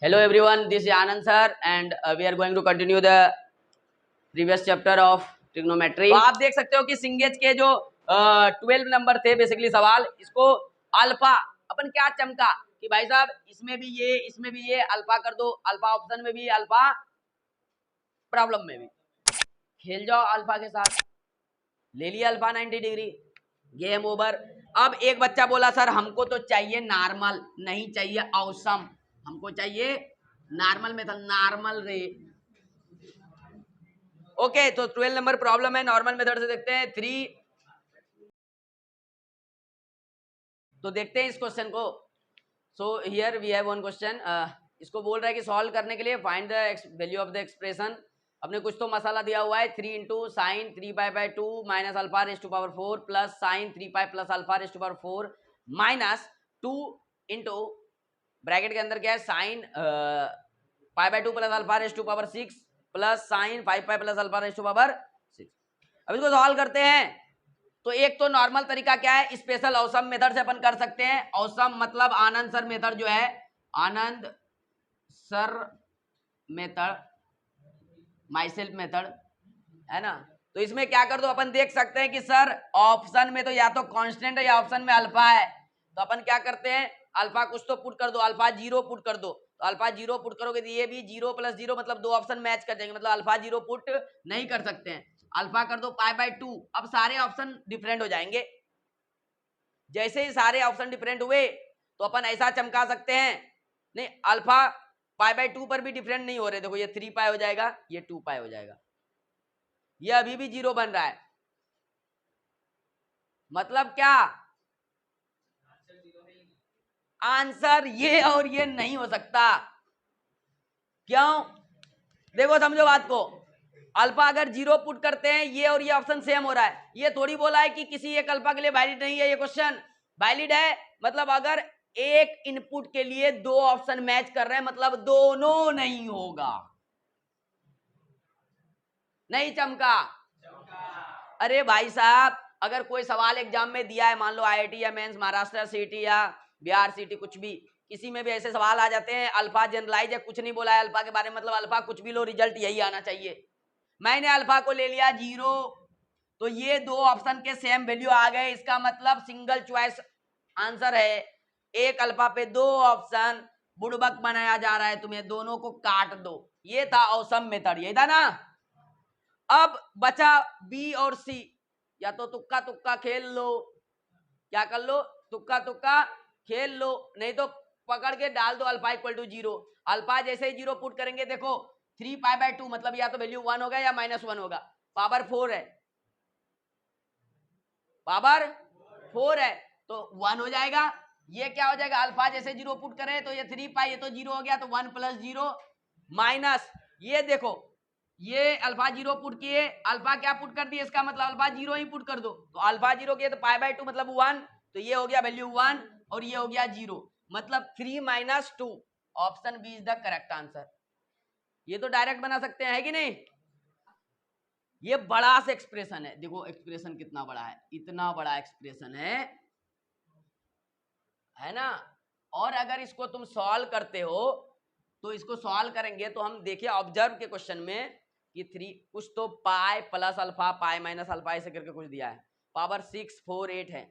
Hello everyone, this is Anand sir and we are going to continue the previous chapter of trigonometry. तो आप देख सकते हो कि सिंगेज के जो 12 नंबर थे बेसिकली सवाल, इसको अल्फा अपन क्या चमका कि भाई साहब इसमें भी ये अल्फा कर दो, अल्फा ऑप्शन में भी अल्फा प्रॉब्लम में भी खेल जाओ अल्फा के साथ, ले लिया अल्फा 90 डिग्री, गेम ओवर। अब एक बच्चा बोला सर हमको तो चाहिए नॉर्मल, नहीं चाहिए औसम, हमको चाहिए नॉर्मल मेथड, नॉर्मल रे। ओके तो 12 नंबर प्रॉब्लम है, नॉर्मल मेथड से देखते हैं 3। तो देखते हैं इस क्वेश्चन को। So here we have one question, इसको बोल रहा है कि सॉल्व करने के लिए find the value of the expression. अपने कुछ तो मसाला दिया हुआ है 3 into sine 3π/2 minus alpha raise to power 4 plus sine 3π plus alpha raise to power 4 minus 2 into bracket के अंदर क्या है sine π/2 plus alpha raise to power 6 plus sine 5π plus alpha raise to power 6। अब इसको सॉल्व करते हैं। तो एक तो नॉर्मल तरीका क्या है, स्पेशल औसम मेथड से अपन कर सकते हैं। औसम मतलब आनंद सर मेथड जो है, आनंद सर मेथड, माइसेल्फ मेथड है ना। तो इसमें क्या कर दो, अपन देख सकते हैं कि सर ऑप्शन में तो या तो कांस्टेंट है या ऑप्शन में अल्फा है। तो अपन क्या करते हैं, अल्फा कुछ तो पुट कर दो, अल्फा 0 पुट कर दो। तो अल्फा 0 पुट करोगे तो ये भी 0 + 0 मतलब दो ऑप्शन मैच कर जाएंगे, मतलब अल्फा 0 पुट नहीं कर सकते हैं। अल्फा कर दो π/2, अब सारे ऑप्शन डिफरेंट हो जाएंगे। जैसे ही सारे ऑप्शन डिफरेंट हुए तो अपन ऐसा चमका सकते हैं, नहीं अल्फा π/2 पर भी डिफरेंट नहीं हो रहे, देखो ये 3π हो जाएगा, ये 2π हो जाएगा, ये अभी भी 0 बन रहा है। मतलब क्या, आंसर ये और ये नहीं हो सकता। क्यों, देखो समझो बात को, अल्फा अगर 0 पुट करते हैं ये और ये ऑप्शन सेम हो रहा है, ये थोड़ी बोला है कि किसी एक अल्फा के लिए वैलिड नहीं है। ये क्वेश्चन वैलिड है, मतलब अगर एक इनपुट के लिए दो ऑप्शन मैच कर रहे हैं मतलब दोनों नहीं होगा। नहीं चमका, अरे भाई साहब अगर कोई सवाल एग्जाम में दिया है, मान लो आईआईटी या मेंस, महाराष्ट्र सीटी या बिहार सीटी, कुछ भी किसी में भी ऐसे सवाल आ जाते हैं, अल्फा जनरलाइज है, कुछ नहीं बोला है अल्फा के बारे में, मतलब अल्फा कुछ भी लो रिजल्ट यही आना चाहिए। मैंने अल्फा को ले लिया 0, तो ये दो ऑप्शन के सेम वैल्यू आ गए, इसका मतलब सिंगल चॉइस आंसर है। एक अल्फा पे दो ऑप्शन, बुड़बक बनाया जा रहा है तुम्हें, दोनों को काट दो। ये था औसम मेथड, यही था ना। अब बचा बी और सी, या तो तुक्का तुक्का खेल लो, क्या कर लो, तुक्का तुक्का खेल लो, नहीं तो पकड़ के डाल दो अल्फा = 0। अल्फा जैसे ही 0 पुट करेंगे, देखो 3π/2 मतलब या तो वैल्यू 1 होगा या -1 होगा, पावर 4 है, पावर 4 है तो 1 हो जाएगा। ये क्या हो जाएगा, अल्फा जैसे 0 पुट करें तो ये 3π, ये तो 0 हो गया, तो 1 + 0 माइनस, ये देखो ये अल्फा 0 पुट किए, अल्फा क्या पुट कर दिए, इसका मतलब अल्फा 0 ही पुट कर दो, तो अल्फा 0 किए तो π/2 मतलब 1, तो ये हो गया वैल्यू 1 और ये हो गया 0, मतलब 3 - 2, option B is the correct answer. ये तो डायरेक्ट बना सकते हैं, है कि नहीं। ये बड़ा सा एक्सप्रेशन है, देखो एक्सप्रेशन कितना बड़ा है, इतना बड़ा एक्सप्रेशन है ना। और अगर इसको तुम सॉल्व करते हो तो इसको सॉल्व करेंगे तो हम देखिए ऑब्जर्व के क्वेश्चन में कि 3 कुछ तो pi plus alpha pi minus alpha ऐसे करके कुछ दिया है, पावर 6 4 8 है।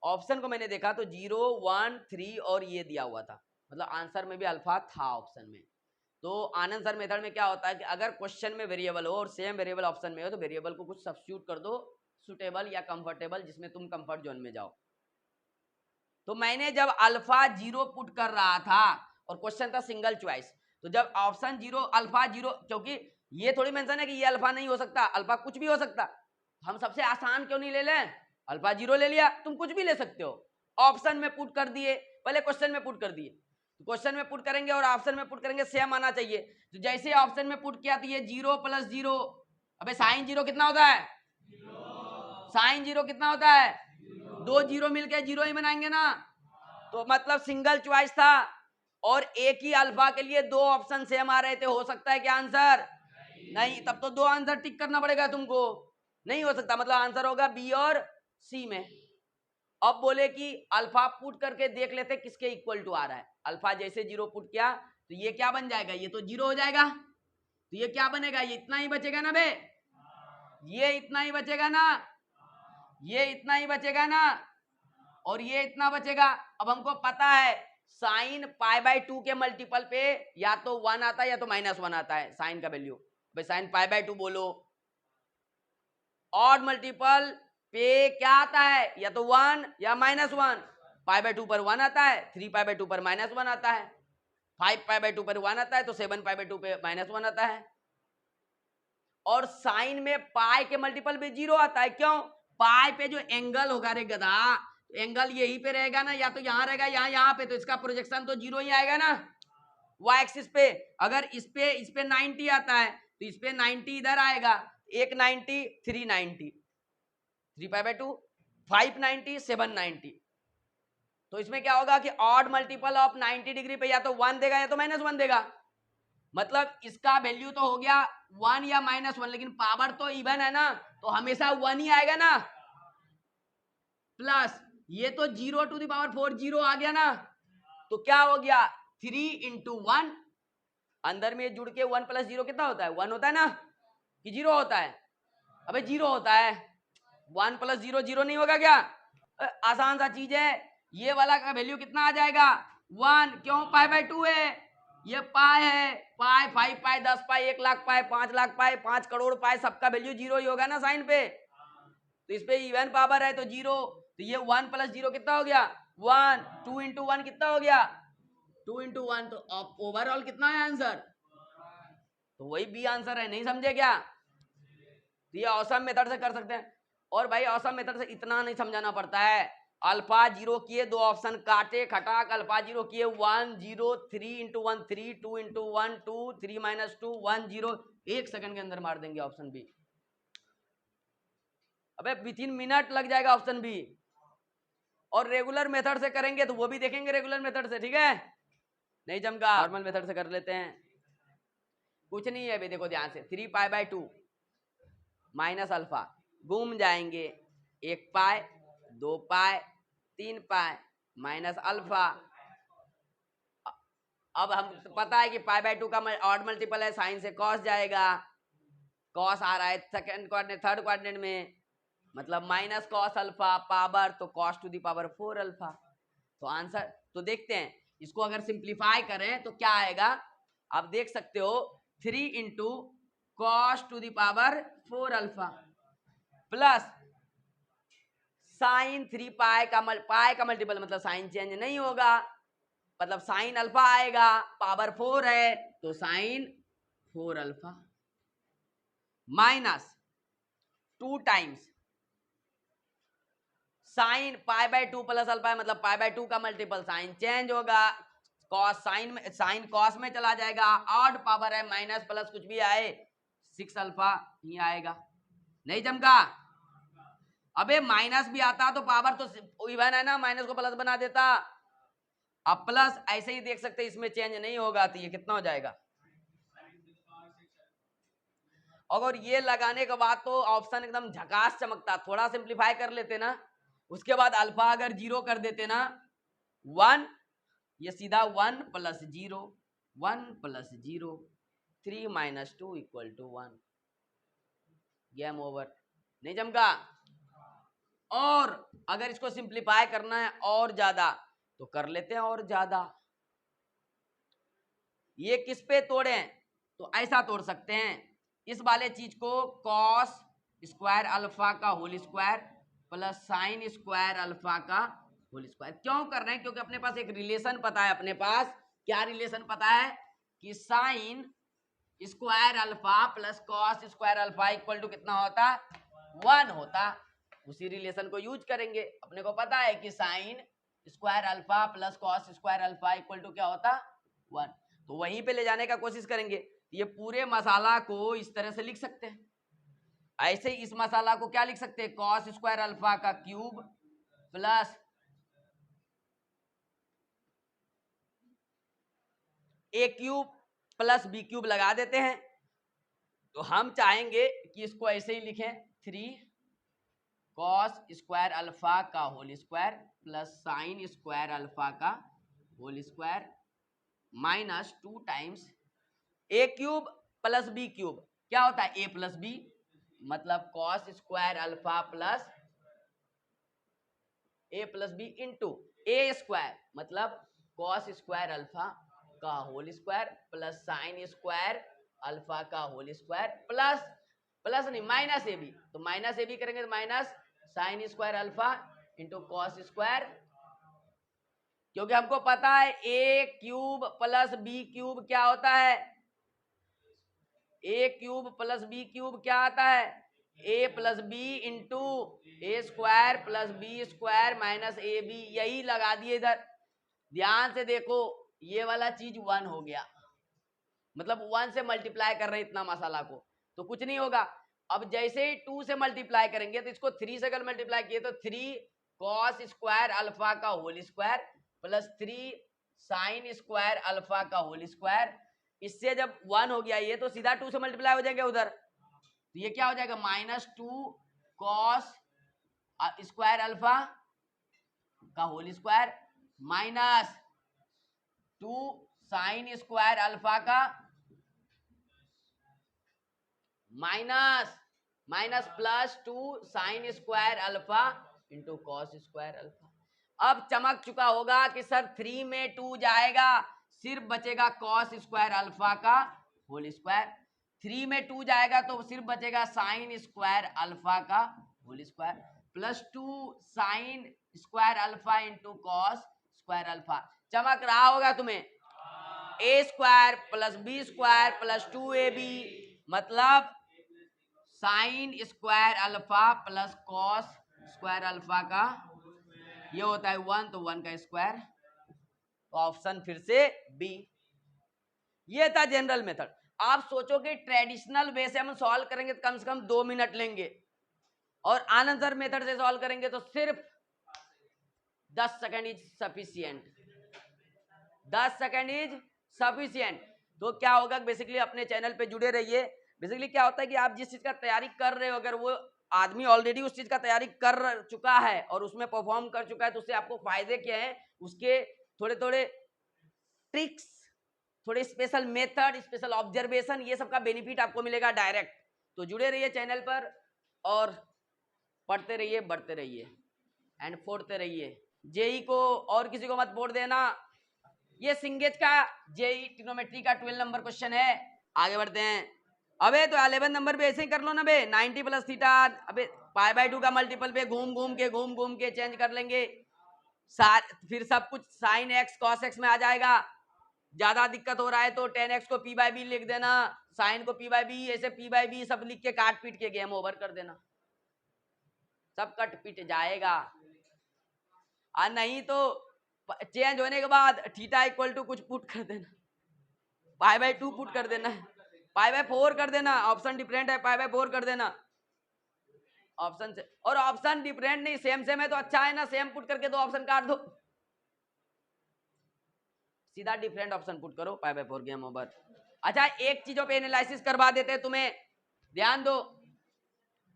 ऑप्शन को मैंने देखा तो 0 1 3 और ये दिया हुआ था, मतलब आंसर में भी अल्फा था ऑप्शन में। तो आनंद सर मेथड में क्या होता है कि अगर क्वेश्चन में वेरिएबल हो और सेम वेरिएबल ऑप्शन में हो तो वेरिएबल को कुछ सब्स्टिट्यूट कर दो, सुटेबल या कंफर्टेबल, जिसमें तुम कंफर्ट जोन में जाओ। तो मैंने जब अल्फा 0 पुट कर रहा था और क्वेश्चन था सिंगल चॉइस, तो जब ऑप्शन 0 अल्फा 0, क्योंकि ये थोड़ी मेंशन है कि ये अल्फा नहीं हो सकता, अल्फा कुछ भी हो सकता, हम सबसे आसान क्यों नहीं ले लें, अल्फा 0 ले लिया, तुम कुछ भी ले सकते हो, ऑप्शन में पुट कर दिए, पहले क्वेश्चन में पुट कर दिए, तो क्वेश्चन में पुट करेंगे और ऑप्शन में पुट करेंगे सेम आना चाहिए। तो जैसे ऑप्शन में पुट किया तो ये 0 + 0, अबे साइन 0 कितना होता है, साइन 0 कितना होता है, 2 0 मिलके 0 ही बनाएंगे ना, तो मतलब सिंगल चॉइस था और एक ही अल्फा के लिए दो ऑप्शन सेम आ रहे थे, हो सकता है क्या आंसर, नहीं, तब तो दो आंसर टिक करना पड़ेगा तुमको, नहीं हो सकता, मतलब आंसर होगा बी और सी में। अब बोले कि अल्फा पुट करके देख लेते किसके इक्वल टू आ रहा है, अल्फा जैसे 0 पुट किया तो ये क्या बन जाएगा, ये तो 0 हो जाएगा। तो ये क्या बनेगा, ये इतना ही बचेगा ना बे, ये इतना ही बचेगा ना, ये इतना ही बचेगा ना, और ये इतना बचेगा। अब हमको पता है साइन π/2 के मल्टीपल पे या तो 1 आता है या तो -1 आता है साइन का वैल्यू। भाई साइन π/2 बोलो, ऑड मल्टीपल पे क्या आता है, या तो 1 या -1। π/2 पर 1 आता है, 3π/2 पर -1 आता है, 5π/2 पर 1 आता है, तो 7π/2 पे -1 आता है। और साइन में पाई के मल्टीपल पे 0 आता है। क्यों, पाई पे जो एंगल होगा रे गधा, एंगल यही पे रहेगा ना, या तो यहाँ रहेगा यहाँ पे, तो इसका प्रोजेक्शन तो 0 ही आएगा ना y एक्सिस पे। अगर इस पे 90 आता है तो इस पे 90 इधर आएगा, एक 90 390, 3π/2 590 790। तो इसमें क्या होगा कि ऑड मल्टीपल ऑफ 90 डिग्री पे या तो 1 देगा या तो -1 देगा। मतलब इसका वैल्यू तो हो गया 1 या -1, लेकिन पावर तो इवन है ना, तो हमेशा 1 ही आएगा ना। प्लस ये तो 0⁴ 0 आ गया ना, तो क्या हो गया 3 × 1, अंदर में जुड़ के 1 + 0 कितना होता है, 1 होता है ना, कि 0 होता है। अबे 0 होता है, 1 + 0 0 नहीं होगा क्या। आसान सा चीज है, ये वाला का वैल्यू कितना आ जाएगा 1। क्यों, π/2 है, ये पाई है, पाई 5 पाई 10 पाई 1 लाख पाई 5 लाख पाई 5 करोड़ पाई, सबका वैल्यू 0 ही होगा ना साइन पे। तो इस पे इवन पावर है तो 0, तो ये 1 + 0 कितना हो गया 1, 2 × 1 कितना हो गया 2 × 1, तो ओवरऑल कितना है आंसर, तो वही बी आंसर है। नहीं समझे क्या, तो ये ऑसम मेथड से कर सकते हैं। और भाई ऑसम मेथड से इतना नहीं समझाना पड़ता है, अल्फा 0 किए, 2 ऑप्शन काटे खटाक, अल्फा 0 किए 1 0 3 × 1 3 2 × 1 2 3 - 2 1 0, 1 सेकंड के अंदर मार देंगे ऑप्शन बी। अबे विथिन मिनट लग जाएगा ऑप्शन बी। और रेगुलर मेथड से करेंगे तो वो भी देखेंगे रेगुलर मेथड से, ठीक है। नहीं जमका, नॉर्मल मेथड से कर लेते हैं। कुछ नहीं है अभी, देखो ध्यान से, 3π/2 माइनस अल्फा, घूम जाएंगे 1 पाई 2 पाई 3 पाई माइनस अल्फा। अब हम पता है कि π/2 का ऑड मल्टीपल है, साइन से कॉस जाएगा, कॉस आ रहा है सेकंड कोऑर्डिनेट थर्ड कोऑर्डिनेट में, मतलब माइनस कॉस अल्फा पावर, तो cos to the power 4 alpha. तो आंसर तो देखते हैं, इसको अगर सिंप्लीफाई करें तो क्या आएगा, आप देख सकते हो 3 × cos to the power 4 alpha plus sine 3 pi का मल्टीपल, मतलब साइन चेंज नहीं होगा, मतलब साइन अल्फा आएगा, पावर 4 है तो sine 4 alpha minus 2 times sine π/2 plus alpha, मतलब π/2 का मल्टीपल, साइन चेंज होगा, कॉस साइन में, साइन कॉस में चला जाएगा, ऑड पावर है, माइनस प्लस कुछ भी आए 6 अल्फा ही आएगा। नहीं जमका, अबे माइनस भी आता तो पावर तो इवन है ना, माइनस को प्लस बना देता। अब प्लस ऐसे ही देख सकते, इसमें चेंज नहीं होगा, तो ये कितना हो जाएगा। अगर ये लगाने के बाद तो ऑप्शन एकदम झकास चमकता, थोड़ा सिंप्लीफाई कर लेते ना, उसके बाद अल्फा अगर 0 कर देते ना 1, ये सीधा 1 + 0 1 + 0 3 - 2 = 1, गेम ओवर। नहीं जमका। और अगर इसको सिंप्लीफाई करना है और ज्यादा तो कर लेते हैं और ज्यादा। ये किस पे तोड़े, तो ऐसा तोड़ सकते हैं, इस वाले चीज को cos स्क्वायर अल्फा का whole square plus sine square alpha का होल स्क्वायर। क्यों कर रहे हैं, क्योंकि अपने पास एक रिलेशन पता है, अपने पास क्या रिलेशन पता है कि sine square alpha plus cos square alpha equal to कितना होता 1 होता। उसी रिलेशन को यूज करेंगे, अपने को पता है कि sine square alpha plus cos square alpha equal to क्या होता 1, तो वहीं पे ले जाने का कोशिश करेंगे। ये पूरे मसाला को इस तरह से लिख सकते हैं, ऐसे ही इस मसाला को क्या लिख सकते हैं, कॉस स्क्वायर अल्फा का क्यूब प्लस ए क्यूब प्लस बी क्यूब लगा देते हैं। तो हम चाहेंगे कि इसको ऐसे ही लिखें, 3 cos स्क्वायर अल्फा का whole square plus sine square alpha का whole square minus 2 times A cube plus B cube. क्या होता है? ए प्लस बी, मतलब cos square alpha plus A plus B into A square, मतलब कॉस स्क्वायर अल्फा का whole square plus sine square alpha का whole square plus नहीं minus ए B, तो minus ए B करेंगे तो minus sine square alpha into cos square, क्योंकि हमको पता है a cube plus B cube क्या होता है? A cube plus B cube क्या आता है? ए प्लस बी इंटू ए square plus b square minus ए बी। यही लगा दिए इधर, ध्यान से देखो, ये वाला चीज 1 हो गया, मतलब 1 से मल्टीप्लाई कर रहे हैं इतना मसाला को, तो कुछ नहीं होगा। अब जैसे ही 2 से मल्टीप्लाई करेंगे तो इसको 3 से अगर मल्टीप्लाई किए तो 3 कॉस स्क्वायर अल्फा का whole square plus 3 sine square alpha का होल स्क्वायर। इससे जब 1 हो गया ये, तो सीधा 2 से मल्टीप्लाई हो जाएंगे उधर, तो ये क्या हो जाएगा? माइनस 2 कॉस स्क्वायर अल्फा का whole square minus 2 sine square alpha का minus plus 2 sine square alpha into cos square alpha. अब चमक चुका होगा कि सर 3 में 2 जाएगा, सिर्फ बचेगा कॉस स्क्वायर अल्फा का होल स्क्वायर। 3 में 2 जाएगा तो सिर्फ बचेगा साइन स्क्वायर अल्फा का whole square plus 2 sine square alpha into cos square alpha. चमक रहा होगा तुम्हें? A square plus b square plus 2ab, मतलब sine square alpha plus cos square alpha का, ये होता है 1, तो 1 का स्क्वायर, तो ऑप्शन फिर से बी। ये था जनरल मेथड। आप सोचो कि ट्रेडिशनल वे से हम सॉल्व करेंगे तो कम से कम 2 मिनट लेंगे, और आनंद सर मेथड से सॉल्व करेंगे तो सिर्फ 10 second is sufficient, 10 second is sufficient. तो क्या होगा, बेसिकली अपने चैनल पे जुड़े रहिए। बेसिकली क्या होता है कि आप जिस चीज का तैयारी कर रहे हो, अगर वो आदमी ऑलरेडी उस चीज का तैयारी कर चुका है और उसमें परफॉर्म कर चुका है, तो उससे आपको फायदे क्या है, उसके थोड़े थोड़े ट्रिक्स, थोड़े स्पेशल मेथड, स्पेशल ऑब्जर्वेशन, ये सब का बेनिफिट आपको मिलेगा डायरेक्ट। तो जुड़े रहिए चैनल पर और पढ़ते रहिए, बढ़ते रहिए एंड फोड़ते रहिए। जेई को और किसी को मत फोड़ देना। ये सिंगेज का जेई ट्रिग्नोमेट्री का 12 नंबर क्वेश्चन है। आगे बढ़ते हैं। अबे तो 11 नंबर पे ऐसे ही कर लो ना बे, 90 प्लस थीटा। अबे π/2 का मल्टीपल पे घूम घूम के चेंज कर लेंगे, फिर सब कुछ साइन एक्स कॉस एक्स में आ जाएगा। ज्यादा दिक्कत हो रहा है तो tan x को p/b लिख देना, साइन को p/b, ऐसे p/b सब लिख के काट पीट के गेम ओवर कर देना, सब कट पीट जाएगा। और नहीं तो चेंज होने के बाद थीटा इक्वल टू कुछ पुट कर देना, π/2 पुट कर देना, π/4 कर देना, ऑप्शन डिफरेंट है, π/4 कर देना ऑप्शन से। और ऑप्शन डिफरेंट नहीं, सेम सेम है तो अच्छा है ना, सेम पुट करके 2 ऑप्शन काट दो, सीधा डिफरेंट ऑप्शन पुट करो, π/4 गेम ओवर। अच्छा, एक चीजों पे एनालिसिस करवा देते हैं तुम्हें, ध्यान दो।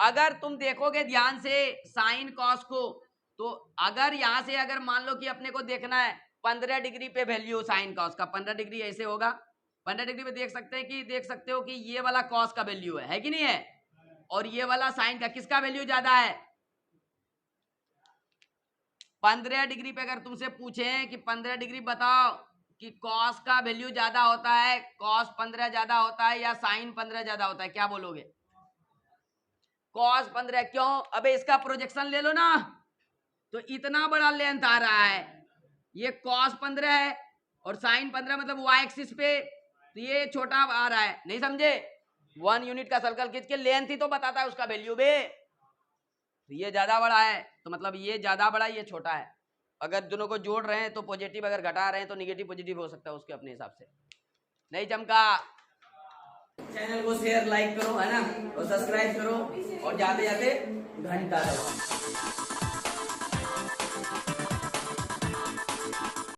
अगर तुम देखोगे ध्यान से साइन कॉस को, तो अगर यहां से अगर मान लो कि अपने को देखना है 15 डिग्री पे वैल्यू साइन कॉस का, 15 डिग्री ऐसे होगा, 15 डिग्री पे देख सकते हो कि ये वाला कॉस का वैल्यू है कि नहीं है, और ये वाला साइन का, किसका वैल्यू ज्यादा है? 15 डिग्री पे अगर तुमसे पूछे कि 15 डिग्री बताओ कि कॉस का वैल्यू ज्यादा होता है, कॉस 15 ज्यादा होता है या साइन 15 ज्यादा होता है, क्या बोलोगे? कॉस 15। क्यों? अबे इसका प्रोजेक्शन ले लो ना, तो इतना बड़ा लेंथ आ रहा है, ये कॉस 15 है और साइन 15, मतलब वाई एक्सिस पे, तो ये छोटा आ रहा है, नहीं समझे? 1 यूनिट का सर्कल खींच के लेंथ ही तो बताता है उसका वैल्यू बे, तो ये ज्यादा बड़ा है, तो मतलब ये ज्यादा बड़ा, ये छोटा है। अगर दोनों को जोड़ रहे हैं तो पॉजिटिव, अगर घटा रहे हैं तो निगेटिव पॉजिटिव हो सकता है उसके अपने हिसाब से। नहीं चमका? चैनल को शेयर लाइक करो, है ना, और सब्सक्राइब करो, और जाते जाते घंटा दबाओ।